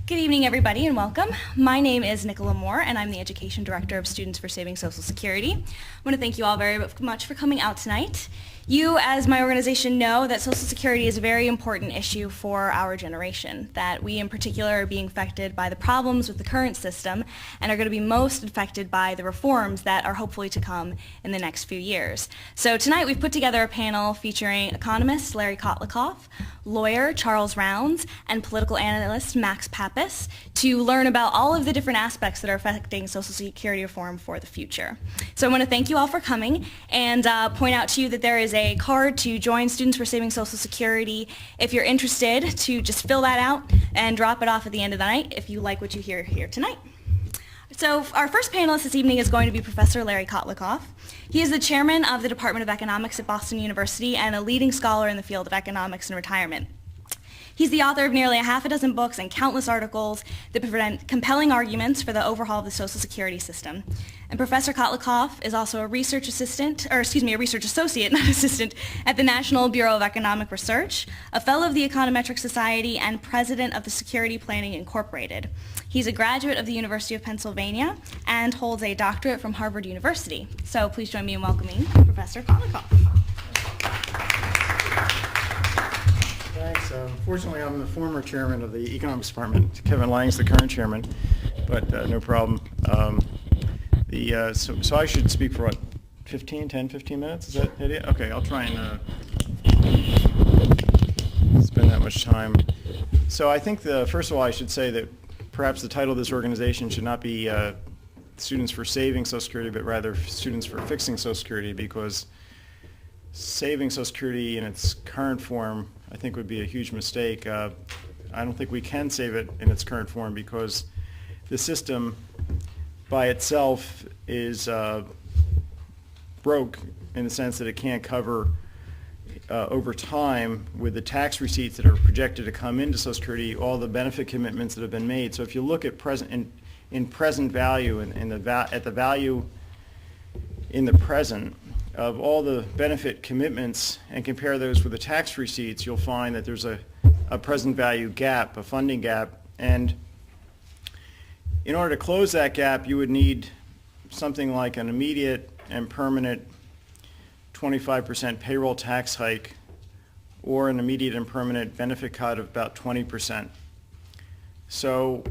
Good evening, everybody, and welcome. My name is Nicola Moore, and I'm the Education Director of Students for Saving Social Security. I want to thank you all very much for coming out tonight. You, as my organization, know that Social Security is a very important issue for our generation, that we in particular are being affected by the problems with the current system and are going to be most affected by the reforms that are hopefully to come in the next few years. So tonight we've put together a panel featuring economist Larry Kotlikoff, lawyer Charles Rounds, and political analyst Max Pappas to learn about all of the different aspects that are affecting Social Security reform for the future. So I want to thank you all for coming and point out to you that there is a card to join Students for Saving Social Security if you're interested, to just fill that out and drop it off at the end of the night if you like what you hear here tonight. So our first panelist this evening is going to be Professor Larry Kotlikoff. He is the chairman of the Department of Economics at Boston University and a leading scholar in the field of economics and retirement. He's the author of nearly a half a dozen books and countless articles that present compelling arguments for the overhaul of the Social Security system. And Professor Kotlikoff is also a research associate, not assistant, at the National Bureau of Economic Research, a fellow of the Econometric Society, and president of the Security Planning Incorporated. He's a graduate of the University of Pennsylvania and holds a doctorate from Harvard University. So please join me in welcoming Professor Kotlikoff. Thanks. Fortunately, I'm the former chairman of the economics department. Kevin Lang's the current chairman, but no problem. So I should speak for what, 10, 15 minutes? Is that it? Okay, I'll try and spend that much time. So I think first of all, I should say that perhaps the title of this organization should not be Students for Saving Social Security, but rather Students for Fixing Social Security, because saving Social Security in its current form, I think, would be a huge mistake. I don't think we can save it in its current form because the system by itself is broke in the sense that it can't cover over time with the tax receipts that are projected to come into Social Security all the benefit commitments that have been made. So if you look at present value and at the value in the present of all the benefit commitments and compare those with the tax receipts, you'll find that there's a present value gap, a funding gap. And in order to close that gap, you would need something like an immediate and permanent 25% payroll tax hike or an immediate and permanent benefit cut of about 20%. So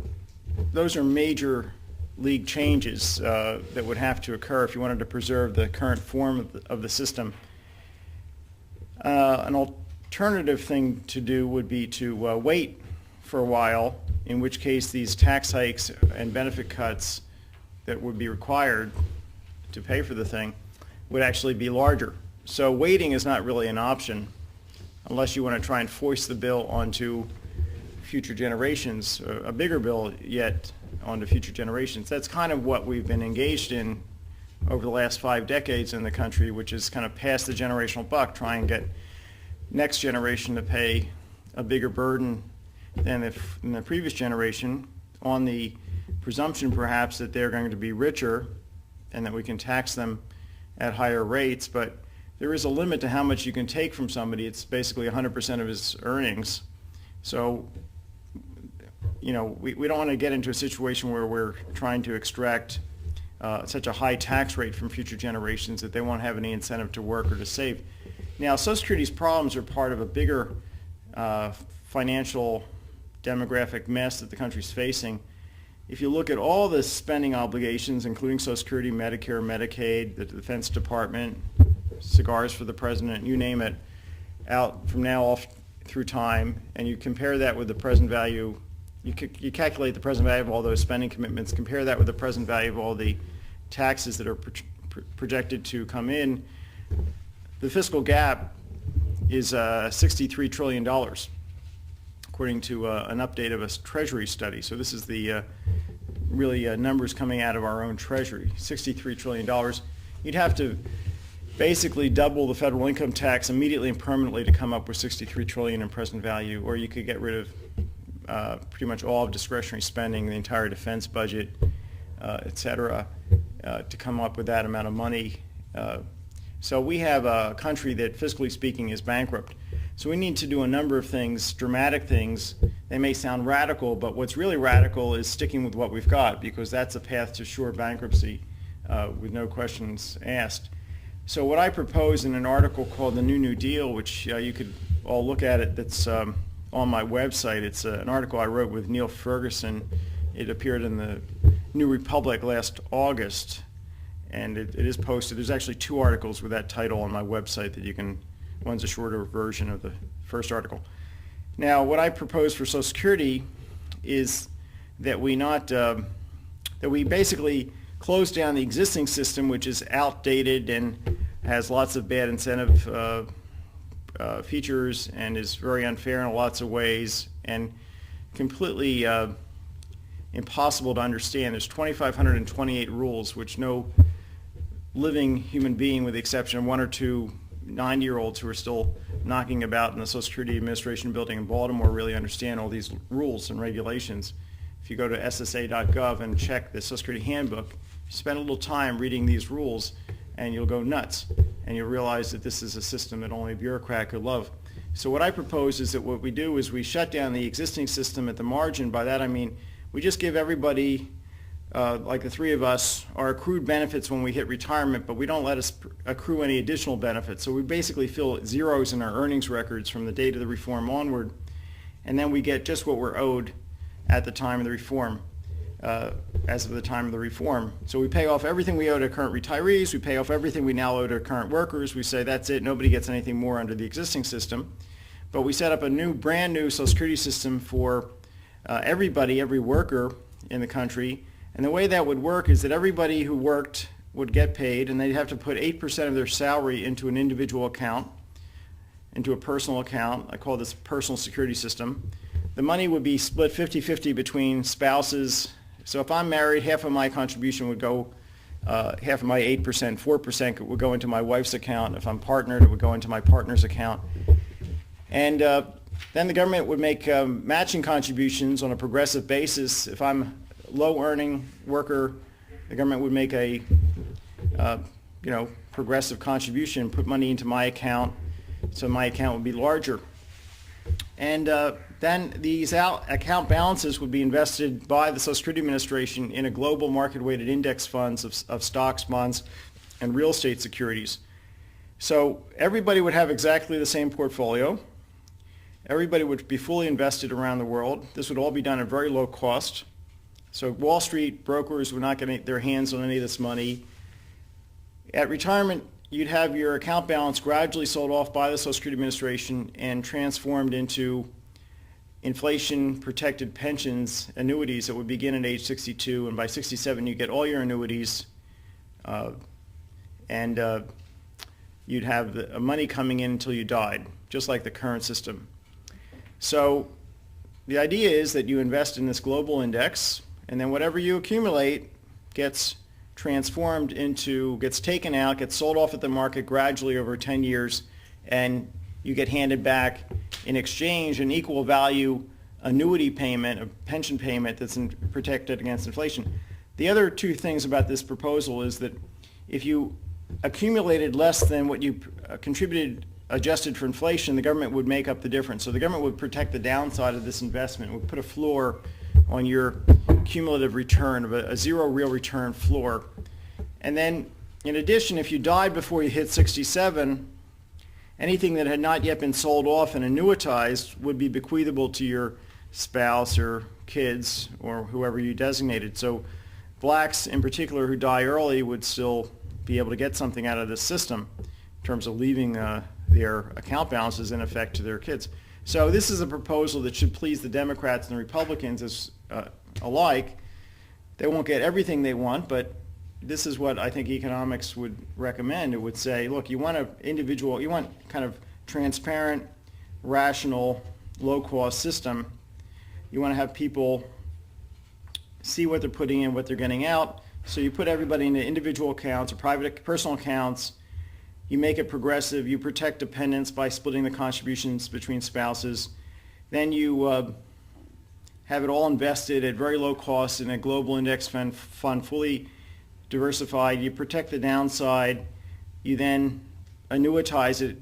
those are major league changes that would have to occur if you wanted to preserve the current form of the system. An alternative thing to do would be to wait for a while, in which case these tax hikes and benefit cuts that would be required to pay for the thing would actually be larger. So waiting is not really an option unless you want to try and foist the bill onto future generations, a bigger bill yet onto future generations. That's kind of what we've been engaged in over the last 5 decades in the country, which is kind of pass the generational buck, try and get next generation to pay a bigger burden than in the previous generation, on the presumption perhaps that they're going to be richer and that we can tax them at higher rates. But there is a limit to how much you can take from somebody. It's basically 100% of his earnings. So we don't want to get into a situation where we're trying to extract such a high tax rate from future generations that they won't have any incentive to work or to save. Now, Social Security's problems are part of a bigger financial demographic mess that the country's facing. If you look at all the spending obligations, including Social Security, Medicare, Medicaid, the Defense Department, cigars for the president, you name it, out from now off through time, and you compare that with the present value, you calculate the present value of all those spending commitments, compare that with the present value of all the taxes that are projected to come in, the fiscal gap is $63 trillion, according to an update of a Treasury study. So this is the really numbers coming out of our own Treasury, $63 trillion. You'd have to basically double the federal income tax immediately and permanently to come up with $63 trillion in present value, or you could get rid of pretty much all of discretionary spending, the entire defense budget, et cetera, to come up with that amount of money. So we have a country that, fiscally speaking, is bankrupt. So we need to do a number of things, dramatic things. They may sound radical, but what's really radical is sticking with what we've got, because that's a path to sure bankruptcy with no questions asked. So what I propose in an article called The New Deal, which you could all look at it, that's on my website. It's an article I wrote with Neil Ferguson. It appeared in the New Republic last August, and it is posted. There's actually 2 articles with that title on my website that you can, one's a shorter version of the first article. Now, what I propose for Social Security is that we basically close down the existing system, which is outdated and has lots of bad incentive features and is very unfair in lots of ways and completely impossible to understand. There's 2,528 rules, which no living human being, with the exception of 1 or 2 90-year-olds who are still knocking about in the Social Security Administration building in Baltimore, really understand all these rules and regulations. If you go to ssa.gov and check the Social Security handbook, you spend a little time reading these rules and you'll go nuts, and you'll realize that this is a system that only a bureaucrat could love. So what I propose is that what we do is we shut down the existing system at the margin. By that I mean we just give everybody, like the 3 of us, our accrued benefits when we hit retirement, but we don't let us accrue any additional benefits. So we basically fill zeros in our earnings records from the date of the reform onward, and then we get just what we're owed at the time of the reform, as of the time of the reform. So we pay off everything we owe to current retirees, we pay off everything we now owe to current workers, we say that's it, nobody gets anything more under the existing system. But we set up a brand new Social Security system for everybody, every worker in the country. And the way that would work is that everybody who worked would get paid, and they'd have to put 8% of their salary into an individual account, into a personal account. I call this personal security system. The money would be split 50-50 between spouses. So if I'm married, half of my contribution would go, half of my 8%, 4% would go into my wife's account. If I'm partnered, it would go into my partner's account. And then the government would make matching contributions on a progressive basis. If I'm a low-earning worker, the government would make a progressive contribution, put money into my account, so my account would be larger. And then these account balances would be invested by the Social Security Administration in a global market-weighted index funds of stocks, bonds, and real estate securities. So everybody would have exactly the same portfolio. Everybody would be fully invested around the world. This would all be done at very low cost. So Wall Street brokers would not get their hands on any of this money. At retirement, you'd have your account balance gradually sold off by the Social Security Administration and transformed into inflation-protected pensions, annuities that would begin at age 62, and by 67 you get all your annuities, and you'd have the money coming in until you died, just like the current system. So the idea is that you invest in this global index, and then whatever you accumulate gets transformed into, gets taken out, gets sold off at the market gradually over 10 years, and you get handed back in exchange an equal value annuity payment, a pension payment that's protected against inflation. The other 2 things about this proposal is that if you accumulated less than what you contributed adjusted for inflation, the government would make up the difference. So the government would protect the downside of this investment, would put a floor on your cumulative return, of a zero real return floor. And then in addition, if you died before you hit 67, anything that had not yet been sold off and annuitized would be bequeathable to your spouse or kids or whoever you designated. So blacks in particular who die early would still be able to get something out of this system in terms of leaving their account balances in effect to their kids. So this is a proposal that should please the Democrats and the Republicans as alike. They won't get everything they want, but this is what I think economics would recommend. It would say, look, you want you want kind of transparent, rational, low-cost system. You want to have people see what they're putting in, what they're getting out. So you put everybody into individual accounts or private personal accounts. You make it progressive. You protect dependents by splitting the contributions between spouses. Then you have it all invested at very low cost in a global index fund fully diversified. You protect the downside. You then annuitize it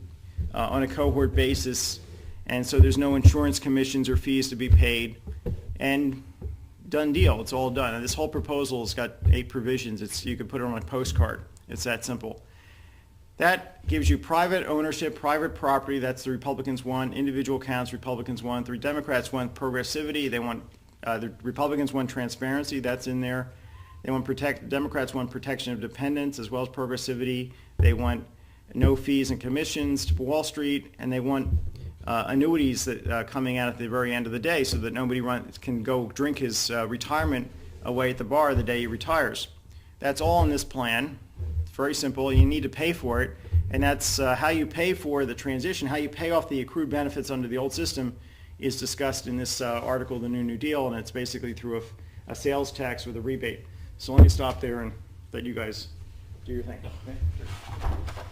on a cohort basis And so there's no insurance commissions or fees to be paid. And done deal. It's all done. And this whole proposal has got 8 provisions. You could put it on a postcard. It's that simple. That gives you private ownership, private property. That's the Republicans want. Individual accounts, Republicans want. The Democrats want progressivity. They want the Republicans want transparency. That's in there. They want Democrats want protection of dependents as well as progressivity. They want no fees and commissions to Wall Street, and they want annuities that coming out at the very end of the day so that nobody can go drink his retirement away at the bar the day he retires. That's all in this plan. It's very simple. You need to pay for it, and that's how you pay for the transition, how you pay off the accrued benefits under the old system is discussed in this article, The New Deal, and it's basically through a sales tax with a rebate. So let me stop there and let you guys do your thing. Okay? Sure.